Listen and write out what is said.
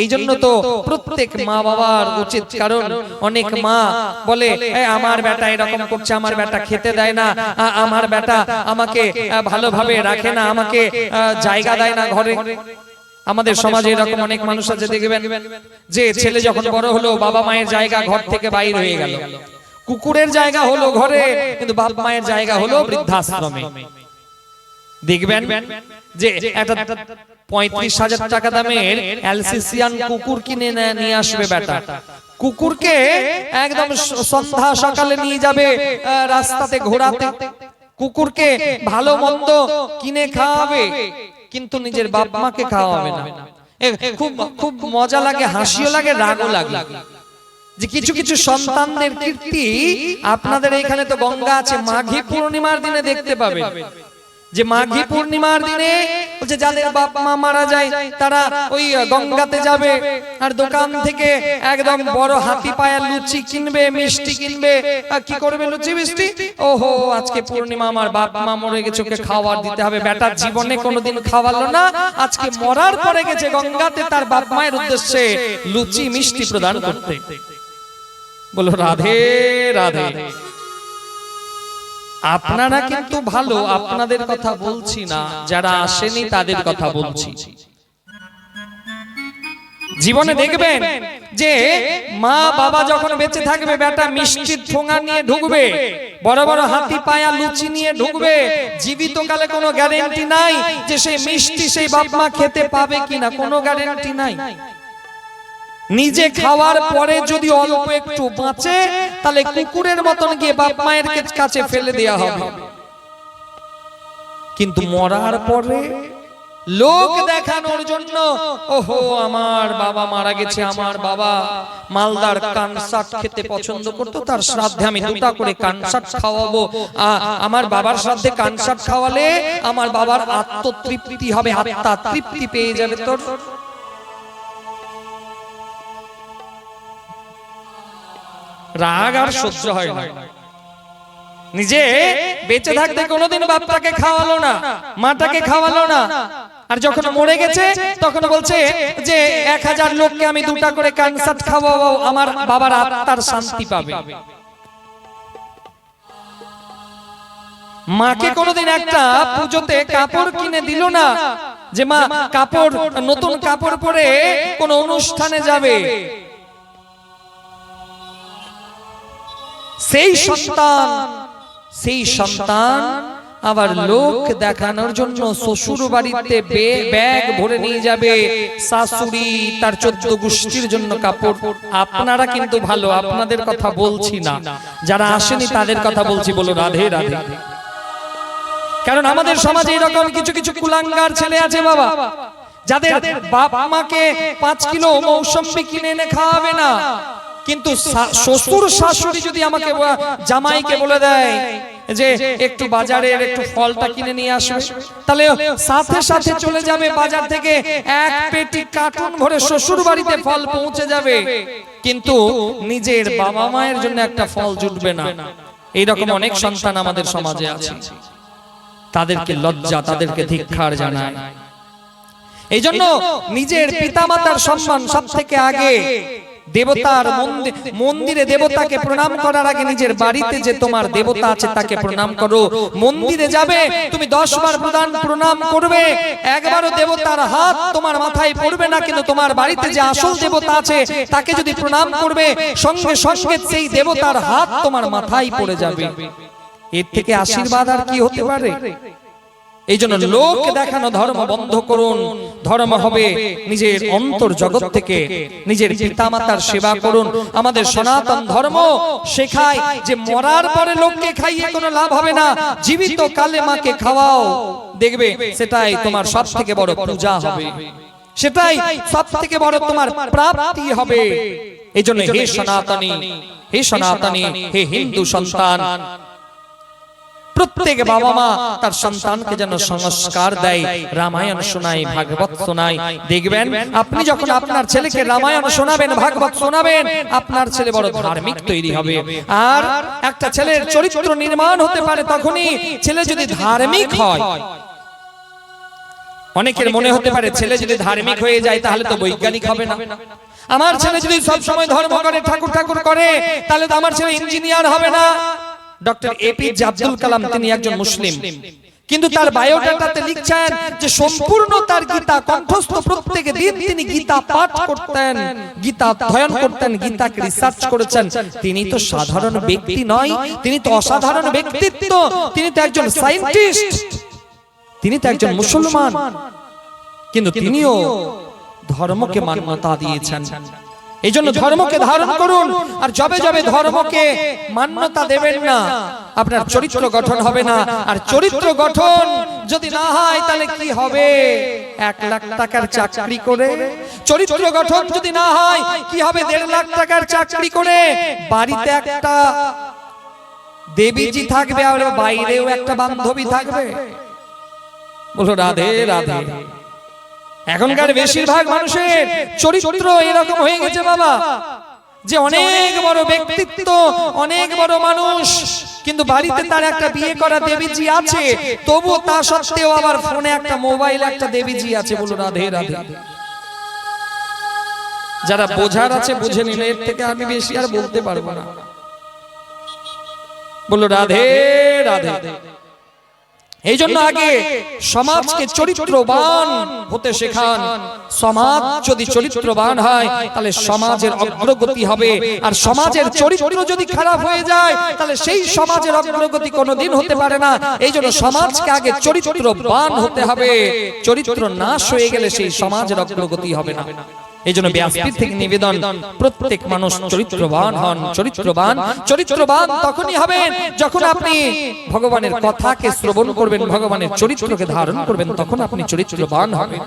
এই জন্য তো প্রত্যেক মা বাবার উচিত, কারণ অনেক মা বলে আমার বেটা এরকম করছে, আমার বেটা খেতে দেয় না, আমার বেটা আমাকে ভালোভাবে রাখে না, আমাকে জায়গা দেয় না ঘরে। আমাদের সমাজে এরকম অনেক মানুষ আছে দেখবেন, যে ছেলে যখন বড় হলো বাবা মায়ের জায়গা ঘর থেকে বাইরে হয়ে গেল, কুকুরের জায়গা হলো ঘরে, কিন্তু বাবা মায়ের জায়গা হলো বৃদ্ধাশ্রমে। দেখবেন যে একটা 35,000 টাকা দামের অ্যালসেসিয়ান কুকুর কিনে নিয়ে আসবে বেটা, কুকুরকে একদম সন্ধ্যা সকালে নিয়ে যাবে রাস্তাতে ঘোরাতে, কুকুরকে ভালো মন্দ কিনে খাওয়াবে, কিন্তু নিজের বাপ মাকে খাওয়াবে না। খুব খুব মজা লাগে, হাসিও লাগে, রাগও লাগে যে কিছু কিছু সন্তানদের কীর্তি আপনাদের এখানে তো গঙ্গা আছে, মাঘী পূর্ণিমার দিনে দেখতে পাবেন, যে মাঘী পূর্ণিমার দিনে বলছে যাদের বাপ মা মারা যায় তারা ওই গঙ্গাতে যাবে, আর দোকান থেকে একদম বড় হাতি পায়ের লুচি কিনবে, মিষ্টি কিনবে। কি করবে লুচি মিষ্টি? ওহো আজকে পূর্ণিমা, আমার বাপ মা মরে গেছে, ওকে খাবার দিতে হবে। বেটা জীবনে কোনোদিন খাওয়ালো না, আজকে মরার পরে গেছে গঙ্গাতে তার বাপ মায়ের উদ্দেশ্যে লুচি মিষ্টি প্রদান করতে। বলো রাধে রাধে। আপনারা কিন্তু ভালো, আপনাদের কথা বলছি না, যারা আসেনি তাদের কথা বলছি। জীবনে দেখবেন যে মা বাবা যখন বেঁচে থাকবে বেটা মিষ্টির ঠোঙা নিয়ে ঢুকবে, বড় বড় হাতি পায়া লুচি নিয়ে ঢুকবে, জীবিত কালে কোনো গ্যারান্টি নাই যে সেই মিষ্টি সেই বাপ মা খেতে পাবে কিনা, কোনো গ্যারান্টি নাই। নিজে খাওয়ার পরে যদি অল্প একটু বাঁচে তাহলে কুকুরের মতন গিয়ে বাপ মায়ের কাছে ফেলে দেয়া হবে, কিন্তু মরার পরে লোক দেখানোর জন্য, ওহো আমার বাবা মারা গেছে, আমার বাবা মালদার কানসাট খেতে পছন্দ করতো, তার শ্রাদ্ধে আমি দুটা করে কানসাট খাওয়াবো, আমার বাবার শ্রাদ্ধে কানসাট খাওয়ালে আমার বাবার আত্মতৃপ্তি হবে, আত্মা তৃপ্তি পেয়ে যাবে। তোর রাগ আর সহ্য হয় না। নিজে বেঁচে থাকতে কোনোদিন বাপটাকে খাওয়ালো না, মাটাকে খাওয়ালো না, আর যখন মরে গেছে তখন বলছে যে 1000 লোককে আমি দুটা করে কানসাট খাওয়াবো, আমার বাবার আত্মার শান্তি পাবে। মাকে কোনোদিন একটা পুজোতে কাপড় কিনে দিল না, যে মা কাপড় নতুন কাপড় পরে কোন অনুষ্ঠানে যাবে। সেই সন্তান আবার লোক দেখানোর জন্য শ্বশুর বাড়িতে ব্যাগ ভরে নিয়ে যাবে, শাশুড়ি তার 14 গোষ্ঠীর জন্য কাপড়। আপনারা কিন্তু ভালো, আপনাদের কথা বলছি না, যারা আসেনি তাদের কথা বলছি। বলো রাধে রাধে। কারণ আমাদের সমাজে এরকম কিছু কিছু কুলাঙ্গার ছেলে আছে বাবা, যাদের বাপ মাকে 5 কিলো মৌসম্বি কিনে এনে খাওয়াবে না, কিন্তু শ্বশুর শাশুড়ি যদি আমাকে জামাইকে বলে দেয় যে একটু বাজারের একটু ফলটা কিনে নিয়ে আসবে, তাহলে সাথে সাথে চলে যাবে বাজার থেকে, এক পেটি কার্টুন ভরে শ্বশুর বাড়িতে ফল পৌঁছে যাবে, কিন্তু নিজের বাবা মায়ের জন্য একটা ফল জুটবে না। এইরকম অনেক সন্তান আমাদের সমাজে আছে, তাদেরকে লজ্জা, তাদেরকে ধিক্কার জানায়। এই জন্য নিজের পিতামাতার সম্মান সব থেকে আগে। দেবতার মন্দিরে দেবতাকে প্রণাম করার আগে নিজের বাড়িতে যে তোমার দেবতা আছে তাকে প্রণাম করো। মন্দিরে যাবে তুমি 10 বার প্রণাম করবে, একবারও দেবতার হাত তোমার মাথায় পড়বে না, কিন্তু তোমার বাড়িতে যে আসল দেবতা আছে তাকে যদি প্রণাম করবে সঙ্গে সঙ্গে সেই দেবতার হাত তোমার মাথায় পড়ে যাবে। এর থেকে আশীর্বাদ আর কি হতে পারে? এই জন্য লোক দেখানো ধর্ম বন্ধ করুন। ধর্ম হবে নিজের অন্তর জগৎ থেকে নিজের পিতামাতার সেবা করুন। আমাদের সনাতন ধর্ম শেখায় যে মরার পরে লোককে খাইয়ে কোনো লাভ হবে না, জীবিত কালে মাকে খাওয়াও, দেখবে সেটাই তোমার সব থেকে বড় পূজা হবে, সেটাই সব থেকে বড় তোমার প্রাপ্তি হবে। এই জন্য হে সনাতনী, হে সনাতনী, হে হিন্দু সন্তান, প্রত্যেক বাবা মা তার সন্তানকে যেন সংস্কার দেয়, রামায়ণ শোনায়, ভাগবত শোনায়। দেখবেন আপনি যখন আপনার ছেলেকে রামায়ণ শোনাবেন, ভাগবত শোনাবেন, আপনার ছেলে বড় ধার্মিক তৈরি হবে। আর একটা ছেলের চরিত্র নির্মাণ হতে পারে তখনই ছেলে যদি ধার্মিক হয়। অনেকের মনে হতে পারে ছেলে যদি ধার্মিক হয়ে যায় তাহলে তো বৈজ্ঞানিক হবে না, আমার ছেলে যদি সব সময় ধর্ম করে ঠাকুর ঠাকুর করে তাহলে তো আমার ছেলে ইঞ্জিনিয়ার হবে না। ডক্টর এপিজে আব্দুল কালাম তিনি একজন মুসলিম, কিন্তু তার বায়োডাটাতে লিখছেন যে সম্পূর্ণ তার গীতা কণ্ঠস্থ, প্রত্যেক দিন তিনি গীতা পাঠ করতেন, গীতা অধ্যয়ন করতেন, গীতাকে রিসার্চ করেছেন। তিনি তো সাধারণ ব্যক্তি নয়, তিনি তো অসাধারণ ব্যক্তিত্ব, তিনি তো একজন সায়েন্টিস্ট, তিনি তো একজন মুসলমান, কিন্তু তিনিও ধর্মকে মান্যতা দিয়েছেন। এই জন্য ধর্মকে ধারণ করুন, আর যবে যবে ধর্মকে মান্যতা দেবেন না আপনার চরিত্র গঠন হবে না। আর চরিত্র গঠন যদি না হয় তাহলে কি হবে? 1 লাখ টাকার চাকরি করে চরিত্র গঠন যদি না হয় কি হবে? 1.5 লাখ টাকার চাকরি করে বাড়িতে একটা দেবীজি থাকবে আর বাইরেও একটা বান্ধবী থাকবে। বলো রাধে রাধে। এখনকার বেশিরভাগ মানুষের চরিত্র এরকম হয়ে গেছে বাবা, যে অনেক বড় ব্যক্তিত্ব, অনেক বড় মানুষ, কিন্তু বাড়িতে তার একটা বিয়ে করা দেবীজি আছে, তবু তা সত্ত্বেও আবার ফোনে একটা মোবাইল একটা দেবীজি আছে। বলো রাধে রাধে। যারা বোঝার আছে বুঝে নিলে, এর থেকে আমি বেশি আর বলতে পারবো না। বলো রাধে রাধে। এই জন্য আগে সমাজকে চরিত্রবান হতে শেখান। সমাজ যদি চরিত্রবান হয় তাহলে সমাজের অগ্রগতি হবে, আর সমাজের চরিত্র যদি খারাপ হয়ে যায় তাহলে সেই সমাজের অগ্রগতি কোনোদিন হতে পারে না। এই জন্য সমাজকে আগে চরিত্রবান হতে হবে, চরিত্র নাশ হয়ে গেলে সেই সমাজের অগ্রগতি হবে না। এই জন্য ব্যাসপীঠ থেকে নিবেদন, প্রত্যেক মানুষ চরিত্রবান হন। চরিত্রবান তখনই হবেন যখন আপনি ভগবানের কথাকে শ্রবণ করবেন, ভগবানের চরিত্রকে ধারণ করবেন, তখন আপনি চরিত্রবান হবেন।